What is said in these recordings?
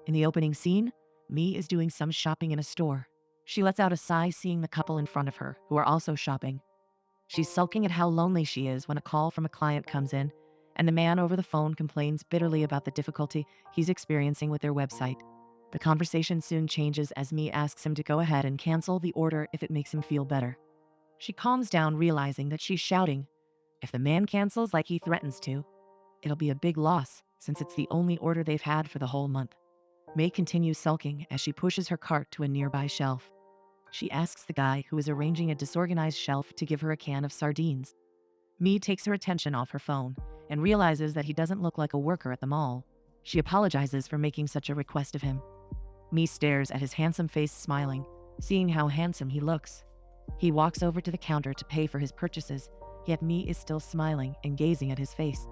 In the opening scene, Mi is doing some shopping in a store. She lets out a sigh seeing the couple in front of her, who are also shopping. She's sulking at how lonely she is when a call from a client comes in, and the man over the phone complains bitterly about the difficulty he's experiencing with their website. The conversation soon changes as Mi asks him to go ahead and cancel the order if it makes him feel better. She calms down, realizing that she's shouting, if the man cancels like he threatens to, it'll be a big loss since it's the only order they've had for the whole month. May continues sulking as she pushes her cart to a nearby shelf. She asks the guy who is arranging a disorganized shelf to give her a can of sardines. Mi takes her attention off her phone and realizes that he doesn't look like a worker at the mall. She apologizes for making such a request of him. Mi stares at his handsome face, smiling, seeing how handsome he looks. He walks over to the counter to pay for his purchases, yet Mi is still smiling and gazing at his face.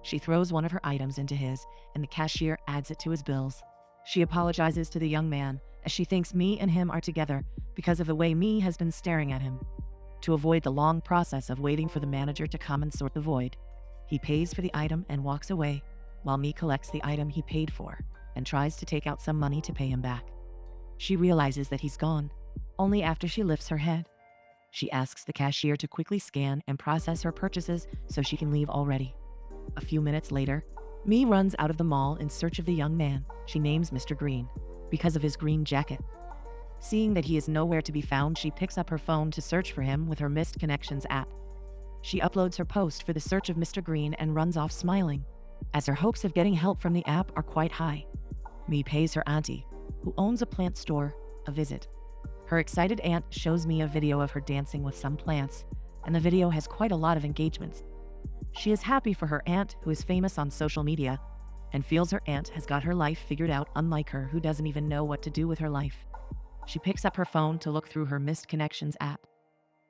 She throws one of her items into his, and the cashier adds it to his bills. She apologizes to the young man as she thinks Mi and him are together because of the way Mi has been staring at him. To avoid the long process of waiting for the manager to come and sort the void, he pays for the item and walks away, while Mi collects the item he paid for and tries to take out some money to pay him back. She realizes that he's gone, only after she lifts her head. She asks the cashier to quickly scan and process her purchases so she can leave already. A few minutes later, Mi runs out of the mall in search of the young man she names Mr. Green because of his green jacket. Seeing that he is nowhere to be found, she picks up her phone to search for him with her Missed Connections app. She uploads her post for the search of Mr. Green and runs off smiling, as her hopes of getting help from the app are quite high. Mi pays her auntie, who owns a plant store, a visit. Her excited aunt shows me a video of her dancing with some plants, and the video has quite a lot of engagements. She is happy for her aunt, who is famous on social media, and feels her aunt has got her life figured out, unlike her, who doesn't even know what to do with her life. She picks up her phone to look through her Missed Connections app.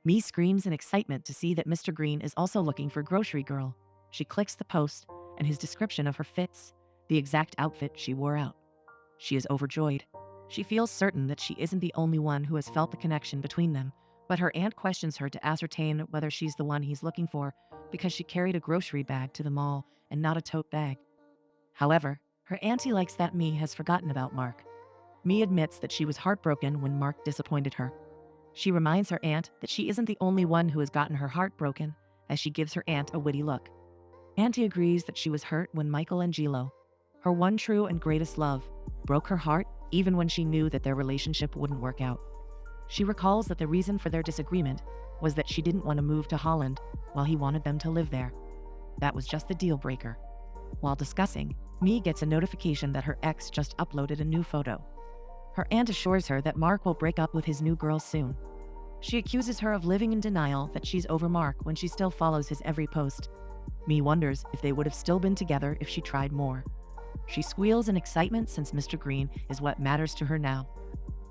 Mi screams in excitement to see that Mr. Green is also looking for Grocery Girl. She clicks the post, and his description of her fits the exact outfit she wore out. She is overjoyed. She feels certain that she isn't the only one who has felt the connection between them, but her aunt questions her to ascertain whether she's the one he's looking for because she carried a grocery bag to the mall and not a tote bag. However, her auntie likes that Mi has forgotten about Mark. Mi admits that she was heartbroken when Mark disappointed her. She reminds her aunt that she isn't the only one who has gotten her heart broken, as she gives her aunt a witty look. Auntie agrees that she was hurt when Michael and Gilo, her one true and greatest love, broke her heart even when she knew that their relationship wouldn't work out. She recalls that the reason for their disagreement was that she didn't want to move to Holland while he wanted them to live there. That was just the deal breaker. While discussing, Mi gets a notification that her ex just uploaded a new photo. Her aunt assures her that Mark will break up with his new girl soon. She accuses her of living in denial that she's over Mark when she still follows his every post. Mi wonders if they would have still been together if she tried more. She squeals in excitement since Mr. Green is what matters to her now.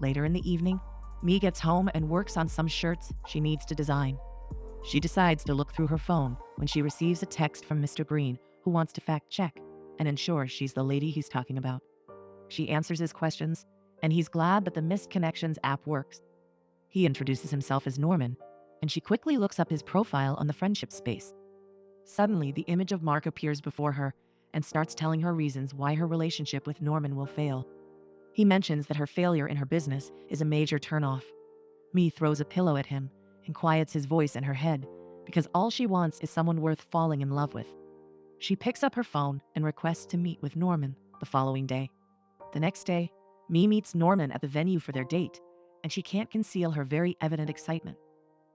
Later in the evening, Mi gets home and works on some shirts she needs to design. She decides to look through her phone when she receives a text from Mr. Green, who wants to fact-check and ensure she's the lady he's talking about. She answers his questions, and he's glad that the Missed Connections app works. He introduces himself as Norman, and she quickly looks up his profile on the friendship space. Suddenly, the image of Mark appears before her and starts telling her reasons why her relationship with Norman will fail. He mentions that her failure in her business is a major turnoff. Mi throws a pillow at him and quiets his voice in her head because all she wants is someone worth falling in love with. She picks up her phone and requests to meet with Norman the following day. The next day, Mi meets Norman at the venue for their date, and she can't conceal her very evident excitement.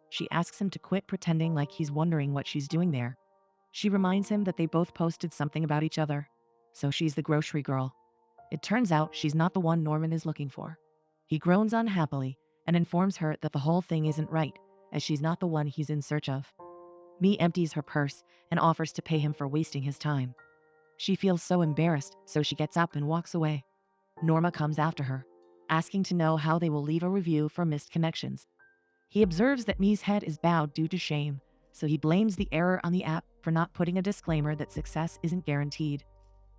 She asks him to quit pretending like he's wondering what she's doing there. She reminds him that they both posted something about each other, so she's the grocery girl. It turns out she's not the one Norman is looking for. He groans unhappily and informs her that the whole thing isn't right, as she's not the one he's in search of. Mi empties her purse and offers to pay him for wasting his time. She feels so embarrassed, so she gets up and walks away. Norma comes after her, asking to know how they will leave a review for Missed Connections. He observes that Mi's head is bowed due to shame, so he blames the error on the app for not putting a disclaimer that success isn't guaranteed.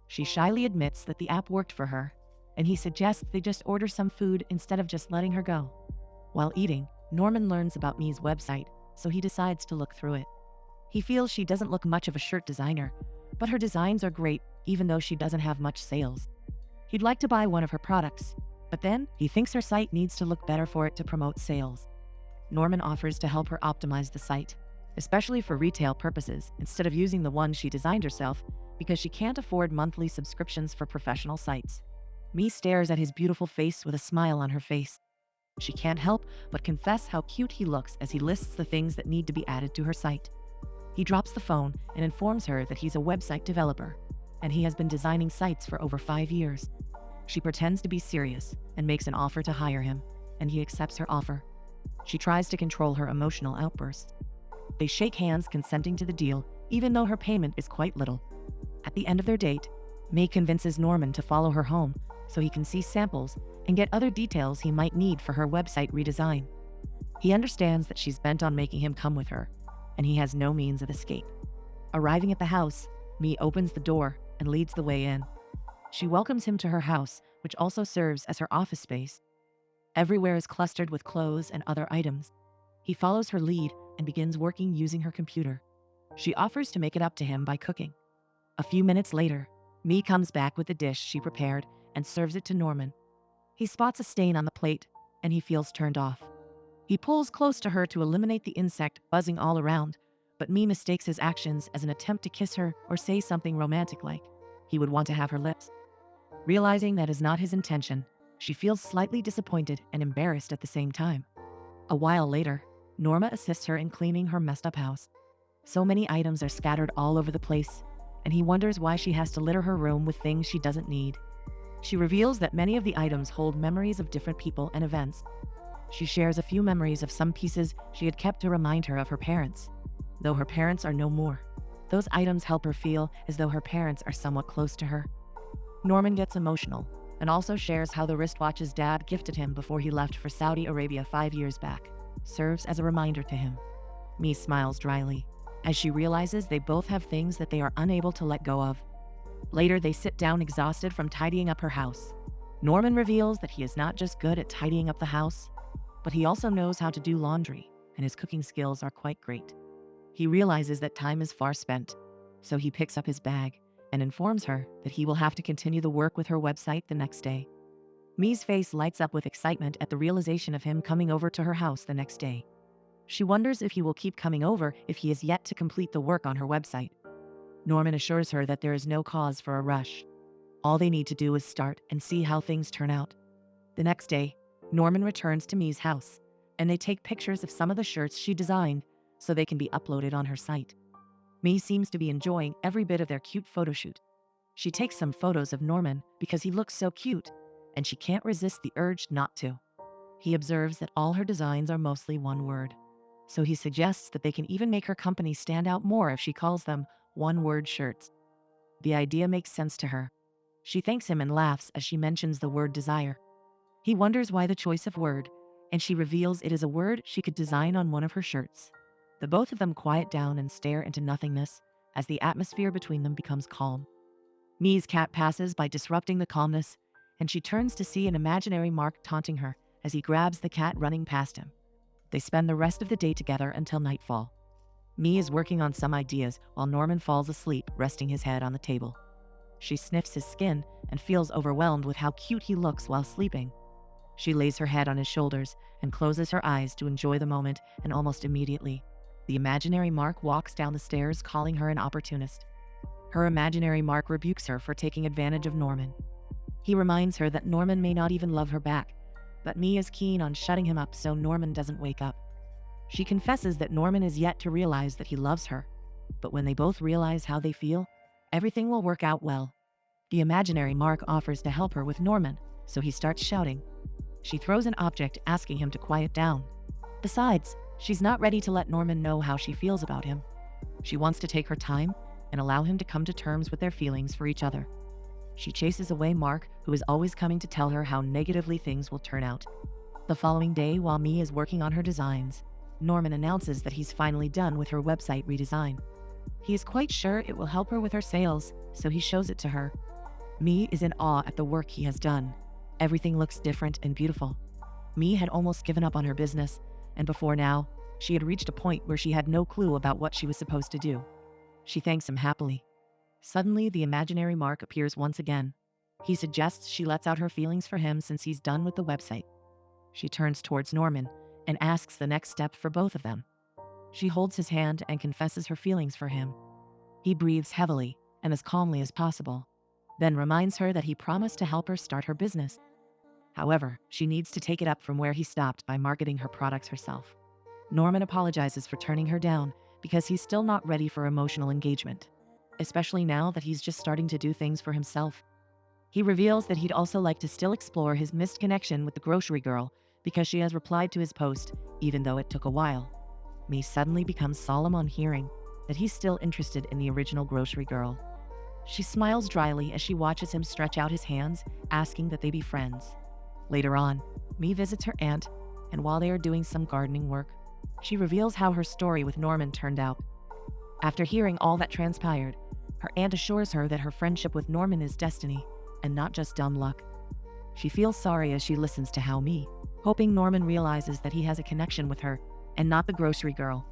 She shyly admits that the app worked for her, and he suggests they just order some food instead of just letting her go. While eating, Norman learns about Mi's website, so he decides to look through it. He feels she doesn't look much of a shirt designer, but her designs are great even though she doesn't have much sales. He'd like to buy one of her products, but then he thinks her site needs to look better for it to promote sales. Norman offers to help her optimize the site, especially for retail purposes, instead of using the one she designed herself because she can't afford monthly subscriptions for professional sites. Mee stares at his beautiful face with a smile on her face. She can't help but confess how cute he looks as he lists the things that need to be added to her site. He drops the phone and informs her that he's a website developer, and he has been designing sites for over 5 years. She pretends to be serious and makes an offer to hire him, and he accepts her offer. She tries to control her emotional outbursts. They shake hands, consenting to the deal, even though her payment is quite little. At the end of their date, May convinces Norman to follow her home so he can see samples and get other details he might need for her website redesign. He understands that she's bent on making him come with her, and he has no means of escape. Arriving at the house, Mee opens the door and leads the way in. She welcomes him to her house, which also serves as her office space. Everywhere is clustered with clothes and other items. He follows her lead and begins working using her computer. She offers to make it up to him by cooking. A few minutes later, Mee comes back with the dish she prepared and serves it to Norman. He spots a stain on the plate, and he feels turned off. He pulls close to her to eliminate the insect buzzing all around, but Mee mistakes his actions as an attempt to kiss her or say something romantic like he would want to have her lips. Realizing that is not his intention, she feels slightly disappointed and embarrassed at the same time. A while later, Norma assists her in cleaning her messed up house. So many items are scattered all over the place, and he wonders why she has to litter her room with things she doesn't need. She reveals that many of the items hold memories of different people and events. She shares a few memories of some pieces she had kept to remind her of her parents. Though her parents are no more, those items help her feel as though her parents are somewhat close to her. Norman gets emotional and also shares how the wristwatch his dad gifted him before he left for Saudi Arabia 5 years back serves as a reminder to him. Mee smiles dryly as she realizes they both have things that they are unable to let go of. Later, they sit down exhausted from tidying up her house. Norman reveals that he is not just good at tidying up the house, but he also knows how to do laundry, and his cooking skills are quite great. He realizes that time is far spent, so he picks up his bag and informs her that he will have to continue the work with her website the next day. Mee's face lights up with excitement at the realization of him coming over to her house the next day. She wonders if he will keep coming over if he is yet to complete the work on her website. Norman assures her that there is no cause for a rush. All they need to do is start and see how things turn out. The next day, Norman returns to Mee's house, and they take pictures of some of the shirts she designed so they can be uploaded on her site. Mee seems to be enjoying every bit of their cute photo shoot. She takes some photos of Norman because he looks so cute, and she can't resist the urge not to. He observes that all her designs are mostly one word, so he suggests that they can even make her company stand out more if she calls them one-word shirts. The idea makes sense to her. She thanks him and laughs as she mentions the word desire. He wonders why the choice of word, and she reveals it is a word she could design on one of her shirts. The both of them quiet down and stare into nothingness as the atmosphere between them becomes calm. Mee's cat passes by disrupting the calmness, and she turns to see an imaginary Mark taunting her as he grabs the cat running past him. They spend the rest of the day together until nightfall. Mee is working on some ideas while Norman falls asleep, resting his head on the table. She sniffs his skin and feels overwhelmed with how cute he looks while sleeping. She lays her head on his shoulders and closes her eyes to enjoy the moment, and almost immediately, the imaginary Mark walks down the stairs, calling her an opportunist. Her imaginary Mark rebukes her for taking advantage of Norman. He reminds her that Norman may not even love her back, but Mee is keen on shutting him up so Norman doesn't wake up. She confesses that Norman is yet to realize that he loves her, but when they both realize how they feel, everything will work out well. The imaginary Mark offers to help her with Norman, so he starts shouting. She throws an object, asking him to quiet down. Besides, she's not ready to let Norman know how she feels about him. She wants to take her time and allow him to come to terms with their feelings for each other. She chases away Mark, who is always coming to tell her how negatively things will turn out. The following day, while Mee is working on her designs, Norman announces that he's finally done with her website redesign. He is quite sure it will help her with her sales, so he shows it to her. Mee is in awe at the work he has done. Everything looks different and beautiful. Mee had almost given up on her business, and before now, she had reached a point where she had no clue about what she was supposed to do. She thanks him happily. Suddenly, the imaginary Mark appears once again. He suggests she lets out her feelings for him since he's done with the website. She turns towards Norman and asks the next step for both of them. She holds his hand and confesses her feelings for him. He breathes heavily and as calmly as possible, then reminds her that he promised to help her start her business. However, she needs to take it up from where he stopped by marketing her products herself. Norman apologizes for turning her down because he's still not ready for emotional engagement, especially now that he's just starting to do things for himself. He reveals that he'd also like to still explore his missed connection with the grocery girl because she has replied to his post, even though it took a while. Me suddenly becomes solemn on hearing that he's still interested in the original grocery girl. She smiles dryly as she watches him stretch out his hands, asking that they be friends. Later on, Me visits her aunt, and while they are doing some gardening work, she reveals how her story with Norman turned out. After hearing all that transpired, her aunt assures her that her friendship with Norman is destiny and not just dumb luck. She feels sorry as she listens to how Me, hoping Norman realizes that he has a connection with her and not the grocery girl.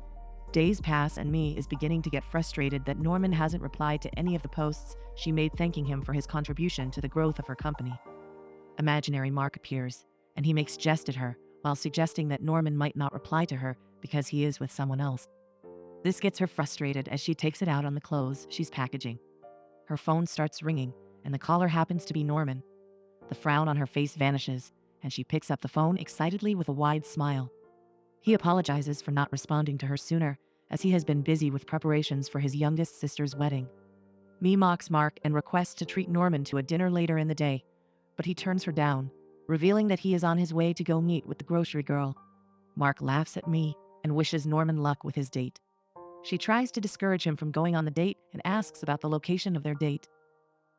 Days pass and Me is beginning to get frustrated that Norman hasn't replied to any of the posts she made thanking him for his contribution to the growth of her company. Imaginary Mark appears, and he makes jest at her while suggesting that Norman might not reply to her because he is with someone else. This gets her frustrated as she takes it out on the clothes she's packaging. Her phone starts ringing, and the caller happens to be Norman. The frown on her face vanishes, and she picks up the phone excitedly with a wide smile. He apologizes for not responding to her sooner, as he has been busy with preparations for his youngest sister's wedding. Me mocks Mark and requests to treat Norman to a dinner later in the day, but he turns her down, revealing that he is on his way to go meet with the grocery girl. Mark laughs at Me and wishes Norman luck with his date. She tries to discourage him from going on the date and asks about the location of their date.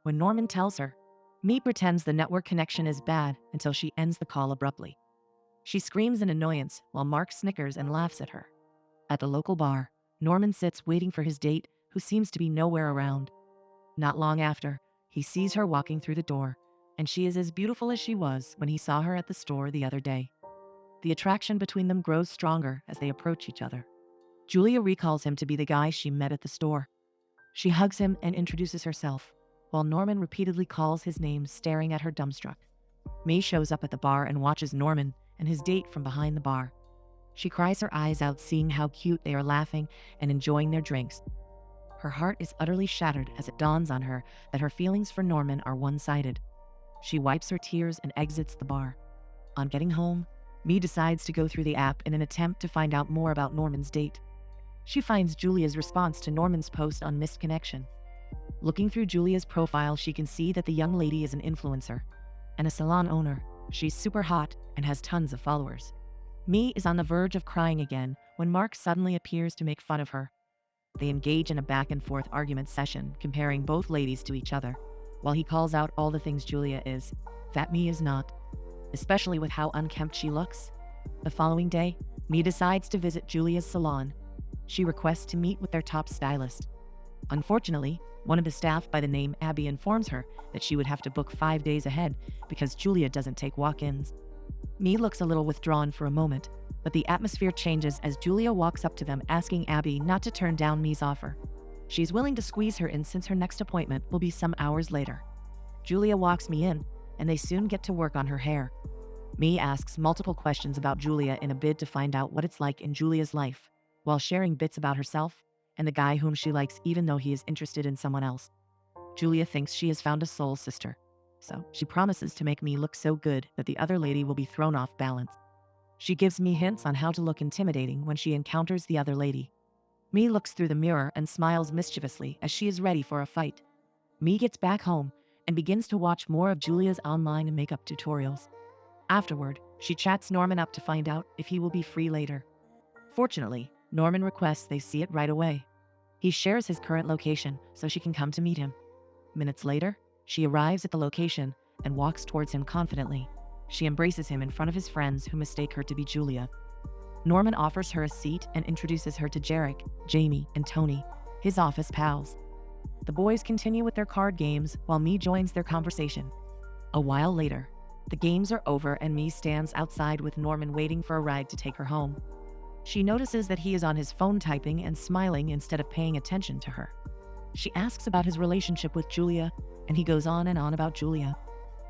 When Norman tells her, Me pretends the network connection is bad until she ends the call abruptly. She screams in annoyance while Mark snickers and laughs at her. At the local bar, Norman sits waiting for his date, who seems to be nowhere around. Not long after, he sees her walking through the door, and she is as beautiful as she was when he saw her at the store the other day. The attraction between them grows stronger as they approach each other. Julia recalls him to be the guy she met at the store. She hugs him and introduces herself, while Norman repeatedly calls his name, staring at her dumbstruck. Me shows up at the bar and watches Norman and his date from behind the bar. She cries her eyes out seeing how cute they are laughing and enjoying their drinks. Her heart is utterly shattered as it dawns on her that her feelings for Norman are one-sided. She wipes her tears and exits the bar. On getting home, Me decides to go through the app in an attempt to find out more about Norman's date. She finds Julia's response to Norman's post on missed connection. Looking through Julia's profile, she can see that the young lady is an influencer and a salon owner. She's super hot and has tons of followers. Me is on the verge of crying again when Mark suddenly appears to make fun of her. They engage in a back-and-forth argument session, comparing both ladies to each other, while he calls out all the things Julia is, that Me is not, especially with how unkempt she looks. The following day, Me decides to visit Julia's salon. She requests to meet with their top stylist. Unfortunately, one of the staff by the name Abby informs her that she would have to book 5 days ahead because Julia doesn't take walk-ins. Me looks a little withdrawn for a moment, but the atmosphere changes as Julia walks up to them asking Abby not to turn down Me's offer. She's willing to squeeze her in since her next appointment will be some hours later. Julia walks Me in, and they soon get to work on her hair. Me asks multiple questions about Julia in a bid to find out what it's like in Julia's life, while sharing bits about herself and the guy whom she likes even though he is interested in someone else. Julia thinks she has found a soul sister, so she promises to make Me look so good that the other lady will be thrown off balance. She gives Me hints on how to look intimidating when she encounters the other lady. Me looks through the mirror and smiles mischievously as she is ready for a fight. Me gets back home and begins to watch more of Julia's online makeup tutorials. Afterward, she chats Norman up to find out if he will be free later. Fortunately, Norman requests they see it right away. He shares his current location so she can come to meet him. Minutes later, she arrives at the location and walks towards him confidently. She embraces him in front of his friends who mistake her to be Julia. Norman offers her a seat and introduces her to Jarek, Jamie, and Tony, his office pals. The boys continue with their card games while Me joins their conversation. A while later, the games are over and Me stands outside with Norman waiting for a ride to take her home. She notices that he is on his phone typing and smiling instead of paying attention to her. She asks about his relationship with Julia, and he goes on and on about Julia,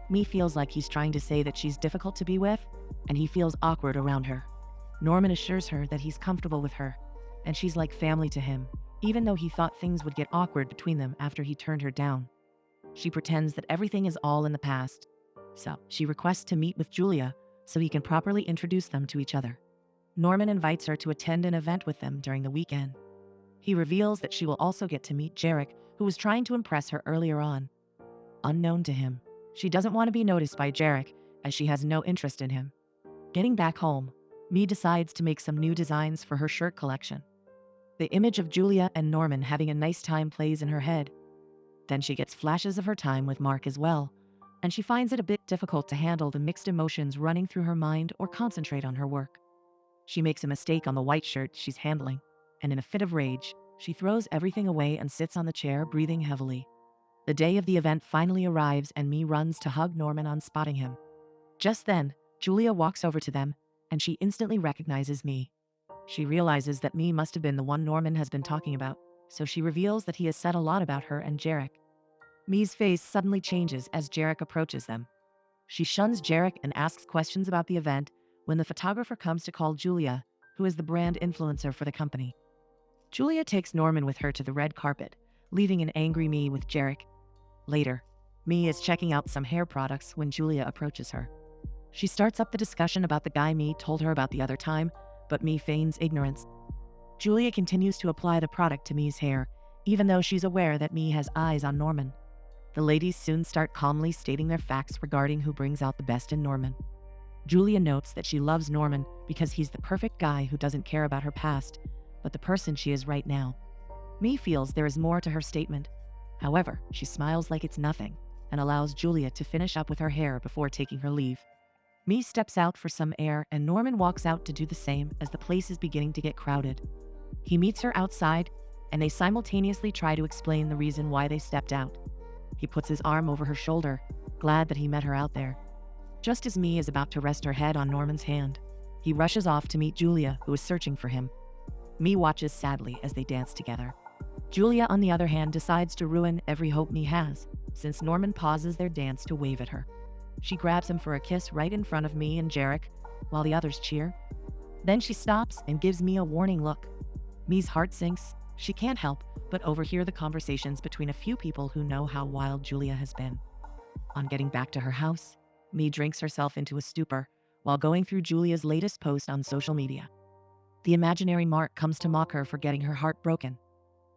Me feels like he's trying to say that she's difficult to be with, and he feels awkward around her. Norman assures her that he's comfortable with her, and she's like family to him, even though he thought things would get awkward between them after he turned her down. She pretends that everything is all in the past. So she requests to meet with Julia so he can properly introduce them to each other. Norman invites her to attend an event with them during the weekend. He reveals that she will also get to meet Jarek, who was trying to impress her earlier on. Unknown to him, she doesn't want to be noticed by Jarek, as she has no interest in him. Getting back home, Mee decides to make some new designs for her shirt collection. The image of Julia and Norman having a nice time plays in her head. Then she gets flashes of her time with Mark as well, and she finds it a bit difficult to handle the mixed emotions running through her mind or concentrate on her work. She makes a mistake on the white shirt she's handling, and in a fit of rage, she throws everything away and sits on the chair, breathing heavily. The day of the event finally arrives and Mee runs to hug Norman on spotting him. Just then, Julia walks over to them, and she instantly recognizes Mee. She realizes that Mee must have been the one Norman has been talking about, so she reveals that he has said a lot about her and Jarek. Mee's face suddenly changes as Jarek approaches them. She shuns Jarek and asks questions about the event when the photographer comes to call Julia, who is the brand influencer for the company. Julia takes Norman with her to the red carpet, leaving an angry Mee with Jarek. Later, Mee is checking out some hair products when Julia approaches her. She starts up the discussion about the guy Mee told her about the other time, but Mee feigns ignorance. Julia continues to apply the product to Mee's hair, even though she's aware that Mee has eyes on Norman. The ladies soon start calmly stating their facts regarding who brings out the best in Norman. Julia notes that she loves Norman because he's the perfect guy who doesn't care about her past, but the person she is right now. Mee feels there is more to her statement. However, she smiles like it's nothing and allows Julia to finish up with her hair before taking her leave. Mee steps out for some air and Norman walks out to do the same as the place is beginning to get crowded. He meets her outside and they simultaneously try to explain the reason why they stepped out. He puts his arm over her shoulder, glad that he met her out there. Just as Mee is about to rest her head on Norman's hand, he rushes off to meet Julia, who is searching for him. Mee watches sadly as they dance together. Julia, on the other hand, decides to ruin every hope Mee has, since Norman pauses their dance to wave at her. She grabs him for a kiss right in front of Mee and Jarek, while the others cheer. Then she stops and gives Mee a warning look. Mee's heart sinks. She can't help but overhear the conversations between a few people who know how wild Julia has been. On getting back to her house, Mee drinks herself into a stupor while going through Julia's latest post on social media. The imaginary Mark comes to mock her for getting her heart broken.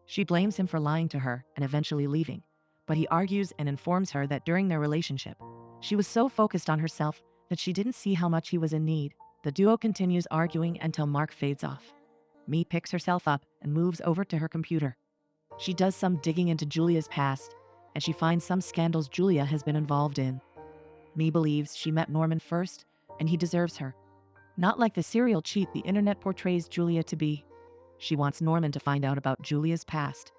She blames him for lying to her and eventually leaving, but he argues and informs her that during their relationship, she was so focused on herself that she didn't see how much he was in need. The duo continues arguing until Mark fades off. Mee picks herself up and moves over to her computer. She does some digging into Julia's past, and she finds some scandals Julia has been involved in. Mee believes she met Norman first, and he deserves her. Not like the serial cheat the internet portrays Julia to be. She wants Norman to find out about Julia's past.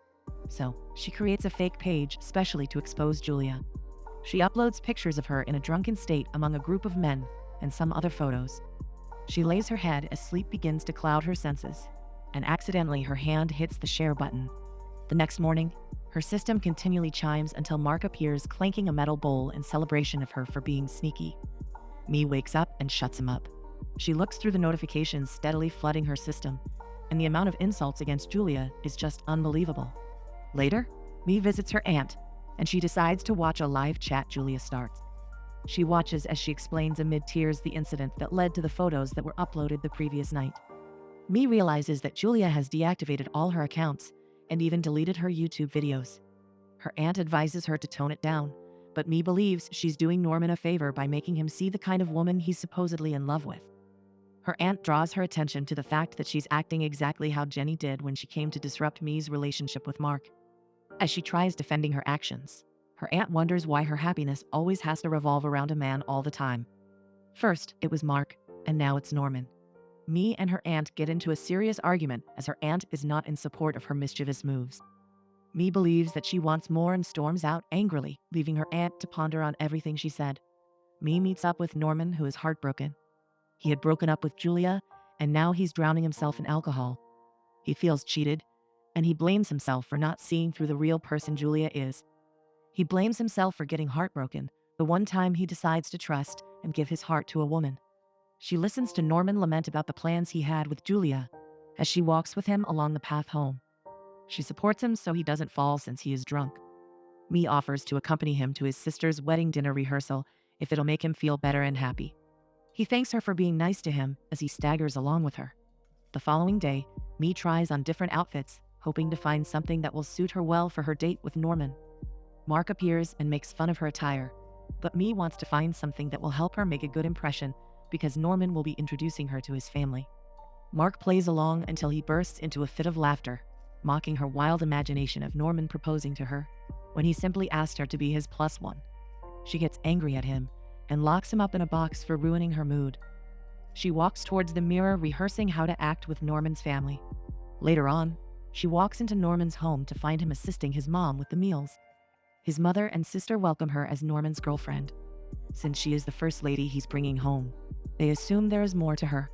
So, she creates a fake page specially to expose Julia. She uploads pictures of her in a drunken state among a group of men and some other photos. She lays her head as sleep begins to cloud her senses, and accidentally her hand hits the share button. The next morning, her system continually chimes until Mark appears clanking a metal bowl in celebration of her for being sneaky. Mee wakes up and shuts him up. She looks through the notifications steadily flooding her system, and the amount of insults against Julia is just unbelievable. Later, Mee visits her aunt, and she decides to watch a live chat Julia starts. She watches as she explains amid tears the incident that led to the photos that were uploaded the previous night. Mee realizes that Julia has deactivated all her accounts and even deleted her YouTube videos. Her aunt advises her to tone it down, but Mee believes she's doing Norman a favor by making him see the kind of woman he's supposedly in love with. Her aunt draws her attention to the fact that she's acting exactly how Jenny did when she came to disrupt Mee's relationship with Mark. As she tries defending her actions, her aunt wonders why her happiness always has to revolve around a man all the time. First, it was Mark, and now it's Norman. Mee and her aunt get into a serious argument as her aunt is not in support of her mischievous moves. Mee believes that she wants more and storms out angrily, leaving her aunt to ponder on everything she said. Mee meets up with Norman, who is heartbroken. He had broken up with Julia, and now he's drowning himself in alcohol. He feels cheated, and he blames himself for not seeing through the real person Julia is. He blames himself for getting heartbroken, the one time he decides to trust and give his heart to a woman. She listens to Norman lament about the plans he had with Julia as she walks with him along the path home. She supports him so he doesn't fall since he is drunk. Mee offers to accompany him to his sister's wedding dinner rehearsal if it'll make him feel better and happy. He thanks her for being nice to him as he staggers along with her. The following day, Mee tries on different outfits, hoping to find something that will suit her well for her date with Norman. Mark appears and makes fun of her attire, but Mee wants to find something that will help her make a good impression because Norman will be introducing her to his family. Mark plays along until he bursts into a fit of laughter, mocking her wild imagination of Norman proposing to her when he simply asked her to be his +1. She gets angry at him and locks him up in a box for ruining her mood. She walks towards the mirror rehearsing how to act with Norman's family. Later on, she walks into Norman's home to find him assisting his mom with the meals. His mother and sister welcome her as Norman's girlfriend. Since she is the first lady he's bringing home, they assume there is more to her.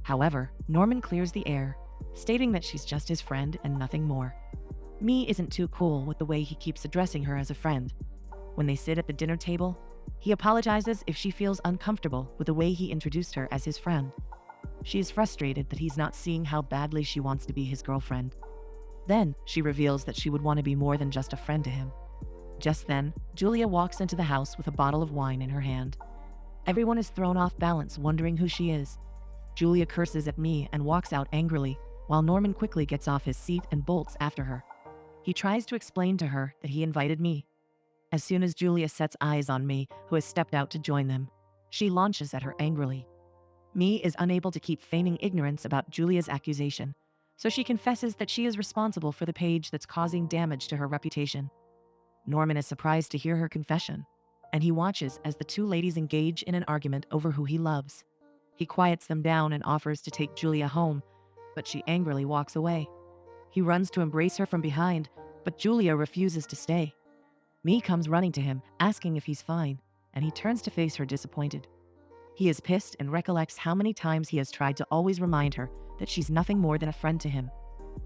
However, Norman clears the air, stating that she's just his friend and nothing more. Mee isn't too cool with the way he keeps addressing her as a friend. When they sit at the dinner table, he apologizes if she feels uncomfortable with the way he introduced her as his friend. She is frustrated that he's not seeing how badly she wants to be his girlfriend. Then, she reveals that she would want to be more than just a friend to him. Just then, Julia walks into the house with a bottle of wine in her hand. Everyone is thrown off balance, wondering who she is. Julia curses at Mee and walks out angrily, while Norman quickly gets off his seat and bolts after her. He tries to explain to her that he invited Mee. As soon as Julia sets eyes on Mee, who has stepped out to join them, she launches at her angrily. Mee is unable to keep feigning ignorance about Julia's accusation, so she confesses that she is responsible for the page that's causing damage to her reputation. Norman is surprised to hear her confession, and he watches as the two ladies engage in an argument over who he loves. He quiets them down and offers to take Julia home, but she angrily walks away. He runs to embrace her from behind, but Julia refuses to stay. Mee comes running to him, asking if he's fine, and he turns to face her disappointed. He is pissed and recollects how many times he has tried to always remind her that she's nothing more than a friend to him.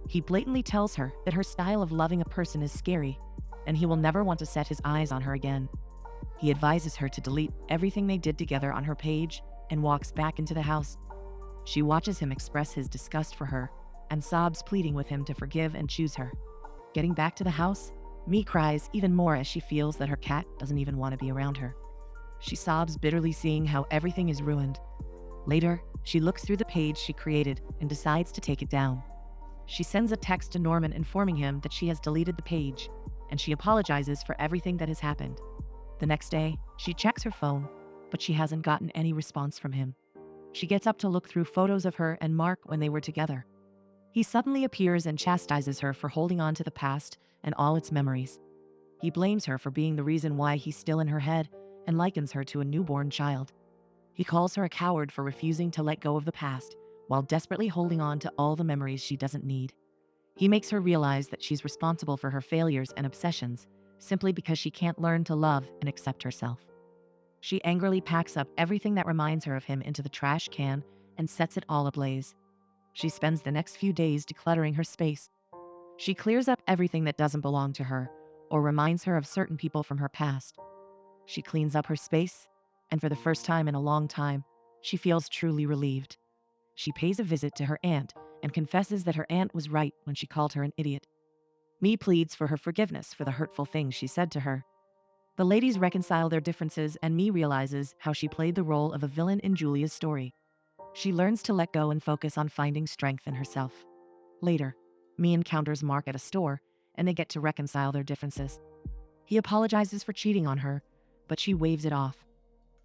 He blatantly tells her that her style of loving a person is scary, and he will never want to set his eyes on her again. He advises her to delete everything they did together on her page and walks back into the house. She watches him express his disgust for her and sobs, pleading with him to forgive and choose her. Getting back to the house, Mee cries even more as she feels that her cat doesn't even want to be around her. She sobs bitterly, seeing how everything is ruined. Later, she looks through the page she created and decides to take it down. She sends a text to Norman informing him that she has deleted the page, and she apologizes for everything that has happened. The next day, she checks her phone, but she hasn't gotten any response from him. She gets up to look through photos of her and Mark when they were together. He suddenly appears and chastises her for holding on to the past and all its memories. He blames her for being the reason why he's still in her head and likens her to a newborn child. He calls her a coward for refusing to let go of the past while desperately holding on to all the memories she doesn't need. He makes her realize that she's responsible for her failures and obsessions simply because she can't learn to love and accept herself. She angrily packs up everything that reminds her of him into the trash can and sets it all ablaze. She spends the next few days decluttering her space. She clears up everything that doesn't belong to her or reminds her of certain people from her past. She cleans up her space, and for the first time in a long time, she feels truly relieved. She pays a visit to her aunt and confesses that her aunt was right when she called her an idiot. Mee pleads for her forgiveness for the hurtful things she said to her. The ladies reconcile their differences, and Mee realizes how she played the role of a villain in Julia's story. She learns to let go and focus on finding strength in herself. Later, Mee encounters Mark at a store, and they get to reconcile their differences. He apologizes for cheating on her, but she waves it off.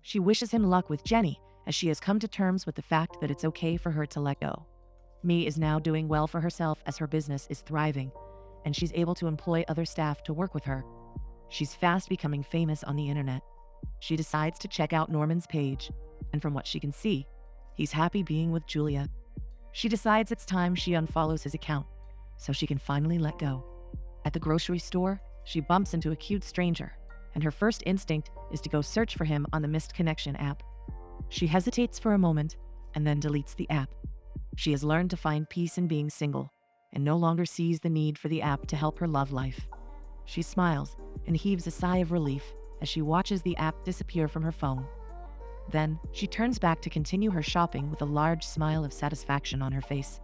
She wishes him luck with Jenny, as she has come to terms with the fact that it's okay for her to let go. Mee is now doing well for herself as her business is thriving, and she's able to employ other staff to work with her. She's fast becoming famous on the internet. She decides to check out Norman's page, and from what she can see, he's happy being with Julia. She decides it's time she unfollows his account, so she can finally let go. At the grocery store, she bumps into a cute stranger, and her first instinct is to go search for him on the Missed Connection app. She hesitates for a moment and then deletes the app. She has learned to find peace in being single and no longer sees the need for the app to help her love life. She smiles and heaves a sigh of relief as she watches the app disappear from her phone. Then, she turns back to continue her shopping with a large smile of satisfaction on her face.